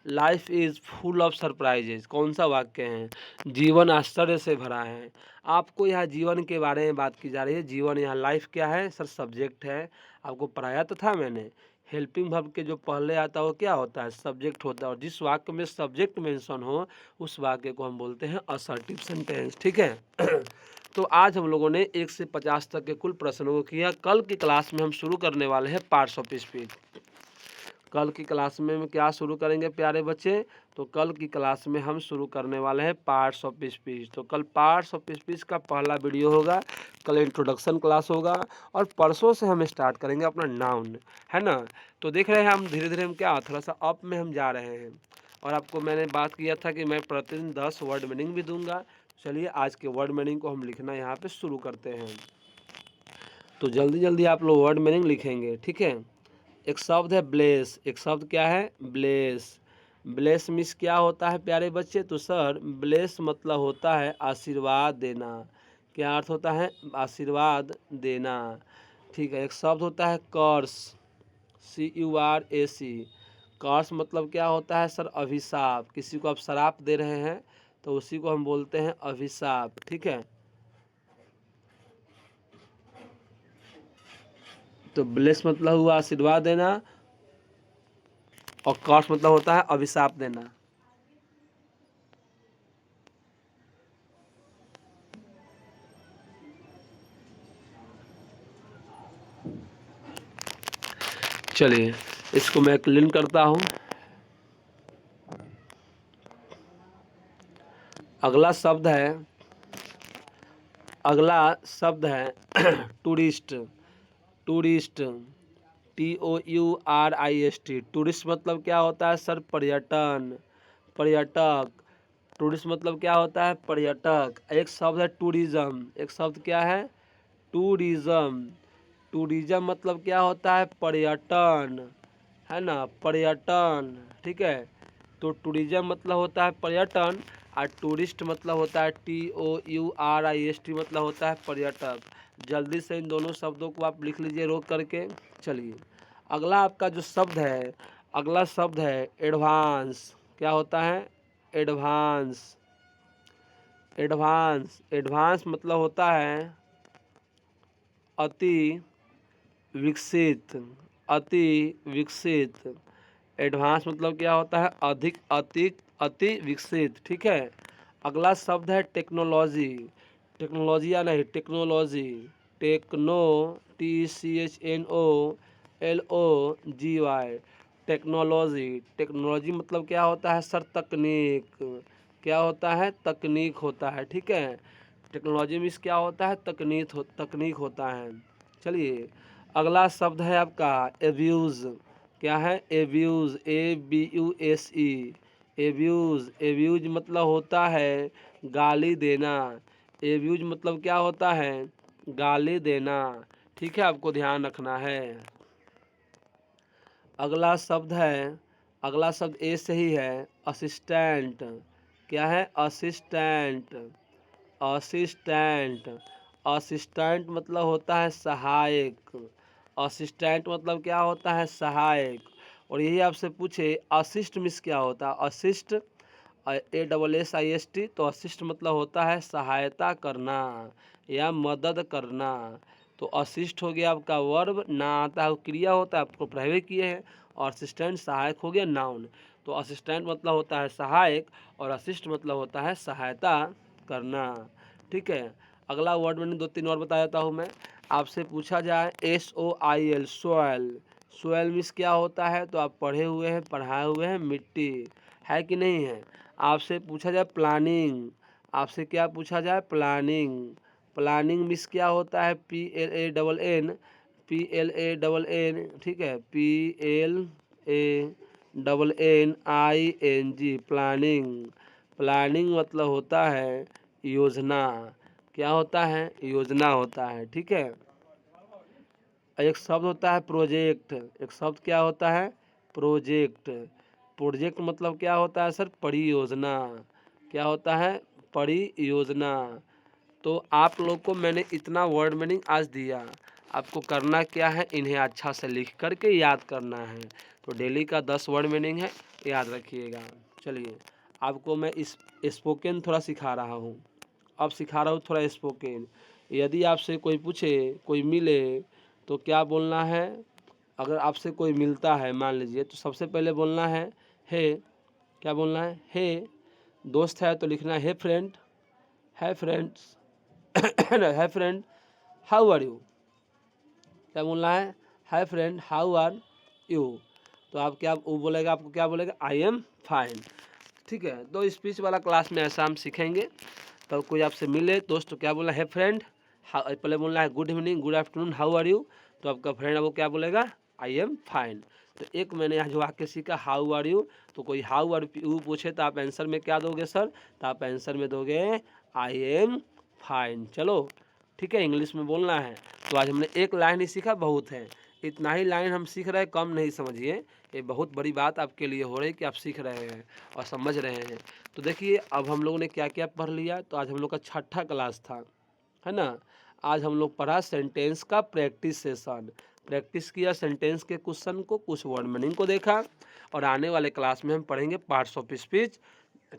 Life is full of surprises कौन सा वाक्य है? जीवन आश्चर्य से भरा है। आपको यहाँ जीवन के बारे में बात की जा रही है। जीवन यहाँ लाइफ क्या है सर? सब्जेक्ट है। आपको पढ़ाया तो था मैंने। हेल्पिंग वर्ब के जो पहले आता है वो क्या होता है? सब्जेक्ट होता है। और जिस वाक्य में सब्जेक्ट मेंशन हो उस वाक्य को हम बोलते हैं असर्टिव सेंटेंस, ठीक है। तो आज हम लोगों ने 1 से 50 तक के कुल प्रश्नों को किया। कल की क्लास में हम शुरू करने वाले हैं पार्ट्स ऑफ स्पीच। कल की क्लास में हम क्या शुरू करेंगे प्यारे बच्चे? तो कल की क्लास में हम शुरू करने वाले हैं पार्ट्स ऑफ स्पीच। तो कल पार्ट्स ऑफ स्पीच का पहला वीडियो होगा, कल इंट्रोडक्शन क्लास होगा, और परसों से हम स्टार्ट करेंगे अपना नाउन, है ना। तो देख रहे हैं हम धीरे धीरे हम क्या थोड़ा सा अप में हम जा रहे हैं। और आपको मैंने बात किया था कि मैं प्रतिदिन 10 वर्ड मीनिंग भी दूंगा। चलिए आज के वर्ड मीनिंग को हम लिखना यहाँ पे शुरू करते हैं। तो जल्दी जल्दी आप लोग वर्ड मीनिंग लिखेंगे, ठीक है। एक शब्द है ब्लेस। एक शब्द क्या है? ब्लेस। ब्लेस मीन्स क्या होता है प्यारे बच्चे? तो सर ब्लेस मतलब होता है आशीर्वाद देना। क्या अर्थ होता है? आशीर्वाद देना, ठीक है। एक शब्द होता है कर्स, CURAC। कर्स मतलब क्या होता है सर? अभिशाप। किसी को आप श्राप दे रहे हैं तो उसी को हम बोलते हैं अभिशाप, ठीक है। तो ब्लेस मतलब हुआ आशीर्वाद देना, और कर्स मतलब होता है अभिशाप देना। चलिए इसको मैं क्लीन करता हूँ। अगला शब्द है अगला शब्द है टूरिस्ट। Tourist TOURIST। टूरिस्ट मतलब क्या होता है सर? पर्यटन, पर्यटक। टूरिस्ट मतलब क्या होता है? पर्यटक। एक शब्द है टूरिज्म। एक शब्द क्या है? टूरिज्म। टूरिज्म मतलब क्या होता है? पर्यटन, है ना, पर्यटन। ठीक है, तो टूरिज्म मतलब होता है पर्यटन और टूरिस्ट मतलब होता है TOURIST मतलब होता है पर्यटक। जल्दी से इन दोनों शब्दों को आप लिख लीजिए रोक करके। चलिए अगला आपका जो शब्द है, अगला शब्द है एडवांस। क्या होता है? एडवांस। एडवांस, एडवांस मतलब होता है अति विकसित, अति विकसित। एडवांस मतलब क्या होता है? अधिक, अति विकसित। ठीक है, अगला शब्द है टेक्नोलॉजी। टेक्नोलॉजी या नहीं, technology. Techno TCHNOLOGY। Technology. Technology मतलब क्या होता है सर? तकनीक। क्या होता है? तकनीक होता है। ठीक है, टेक्नोलॉजी मीन्स क्या होता है? तकनीक होता है। चलिए अगला शब्द है आपका एब्यूज़। क्या है? Abuse, ABUSE। एब्यूज़, एब्यूज़ मतलब होता है गाली देना। एब्यूज़ मतलब क्या होता है? गाली देना। ठीक है, आपको ध्यान रखना है। अगला शब्द है, अगला शब्द ए से ही है, असिस्टेंट। क्या है? Assistant, assistant. असिस्टेंट मतलब होता है सहायक। असिस्टेंट मतलब क्या होता है? सहायक। और यही आपसे पूछे असिस्ट मिस क्या होता है? असिस्ट ASSIST, तो असिस्ट मतलब होता है सहायता करना या मदद करना। तो असिस्ट हो गया आपका वर्ब, ना आता है क्रिया होता है, आपको पहले किए हैं। और असिस्टेंट सहायक हो गया नाउन। तो असिस्टेंट मतलब होता है सहायक और असिस्ट मतलब होता है सहायता करना। ठीक है, अगला वर्ड मैंने 2-3 और बता देता हूँ मैं। आपसे पूछा जाए SOIL, सोयल। सोयल मीन्स क्या होता है? तो आप पढ़े हुए हैं, पढ़ाए हुए हैं, मिट्टी है कि नहीं है। आपसे पूछा जाए प्लानिंग। आपसे क्या पूछा जाए? प्लानिंग। प्लानिंग मीन्स क्या होता है? PLANN, PLANN। ठीक है, PLANNING, प्लानिंग। प्लानिंग मतलब होता है योजना। क्या होता है? योजना होता है। ठीक है, एक शब्द होता है प्रोजेक्ट। एक शब्द क्या होता है? प्रोजेक्ट। प्रोजेक्ट मतलब क्या होता है सर? परियोजना। क्या होता है? परियोजना। तो आप लोग को मैंने इतना वर्ड मीनिंग आज दिया। आपको करना क्या है? इन्हें अच्छा से लिख करके याद करना है। तो डेली का 10 वर्ड मीनिंग है, याद रखिएगा। चलिए आपको मैं इस स्पोकन थोड़ा सिखा रहा हूँ। अब सिखा रहा हूँ थोड़ा स्पोकन। यदि आपसे कोई पूछे, कोई मिले, तो क्या बोलना है? अगर आपसे कोई मिलता है मान लीजिए, तो सबसे पहले बोलना है हे। क्या बोलना है? हे। दोस्त है तो लिखना है hey friend, hi friends, hi friend, how are you. क्या बोलना है? Hi friend, how are you. तो आप क्या वो बोलेगा? आपको क्या बोलेगा? I am fine. ठीक है, तो स्पीच वाला क्लास में ऐसा हम सीखेंगे। तो कोई आपसे मिले दोस्त, तो क्या बोलना है? फ्रेंड। पहले बोलना है good evening, good afternoon, how are you. तो आपका फ्रेंड है वो क्या बोलेगा? I am fine. तो एक मैंने यहाँ जो वाक्य सीखा हाउ आर यू, तो कोई हाउ आर यू पूछे तो आप आंसर में क्या दोगे सर? तो आप आंसर में दोगे आई एम फाइन। चलो ठीक है, इंग्लिश में बोलना है। तो आज हमने एक लाइन ही सीखा, बहुत है। इतना ही लाइन हम सीख रहे हैं, कम नहीं समझिए। ये बहुत बड़ी बात आपके लिए हो रही है कि आप सीख रहे हैं और समझ रहे हैं। तो देखिए अब हम लोगों ने क्या क्या पढ़ लिया। तो आज हम लोग का 6ठा क्लास था, है ना। आज हम लोग पढ़ा सेंटेंस का प्रैक्टिस सेशन। प्रैक्टिस किया सेंटेंस के क्वेश्चन को, कुछ वर्ड मीनिंग को देखा। और आने वाले क्लास में हम पढ़ेंगे पार्ट्स ऑफ स्पीच।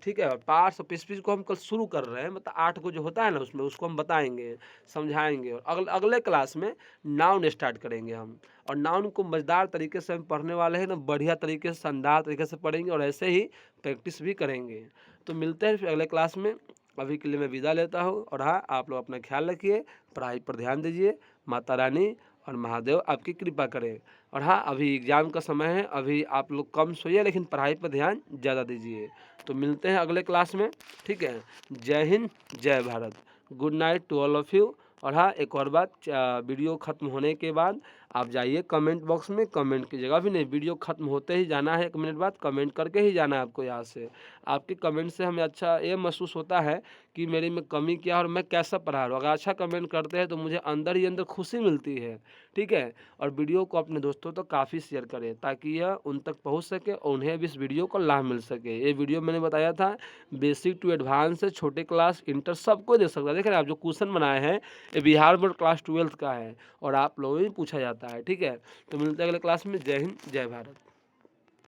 ठीक है, और पार्ट्स ऑफ स्पीच को हम कल शुरू कर रहे हैं, मतलब 8 को जो होता है ना उसमें, उसको हम बताएंगे, समझाएंगे। और अगले क्लास में नाउन स्टार्ट करेंगे हम। और नाउन को मज़ेदार तरीके से हम पढ़ने वाले हैं ना, बढ़िया तरीके से, शानदार तरीके से पढ़ेंगे और ऐसे ही प्रैक्टिस भी करेंगे। तो मिलते हैं फिर अगले क्लास में। अभी के लिए मैं विदा लेता हूँ। और हाँ, आप लोग अपना ख्याल रखिए, पढ़ाई पर ध्यान दीजिए। माता रानी और महादेव आपकी कृपा करें। और हाँ, अभी एग्ज़ाम का समय है, अभी आप लोग कम सोइए लेकिन पढ़ाई पर ध्यान ज़्यादा दीजिए। तो मिलते हैं अगले क्लास में, ठीक है। जय हिंद, जय Bharat. Good night to all of you. और हाँ, एक और बात, वीडियो ख़त्म होने के बाद आप जाइए कमेंट बॉक्स में, कमेंट कीजिएगा। अभी नहीं, वीडियो ख़त्म होते ही जाना है, 1 मिनट बाद कमेंट करके ही जाना है आपको यहाँ से। आपके कमेंट से हमें अच्छा ये महसूस होता है कि मेरी में कमी क्या है और मैं कैसा पढ़ा रहा हूँ। अगर अच्छा कमेंट करते हैं तो मुझे अंदर ही अंदर खुशी मिलती है, ठीक है। और वीडियो को अपने दोस्तों तक काफ़ी शेयर करें ताकि यह उन तक पहुँच सके और उन्हें भी इस वीडियो का लाभ मिल सके। ये वीडियो मैंने बताया था बेसिक टू एडवांस है, छोटे क्लास, इंटर सबको देख सकता है। देख रहे हैं आप, जो क्वेश्चन बनाए हैं ये बिहार बोर्ड क्लास 12th का है और आप लोगों में पूछा जाता है, ठीक है। तो मिलते हैं अगले क्लास में। जय हिंद, जय भारत।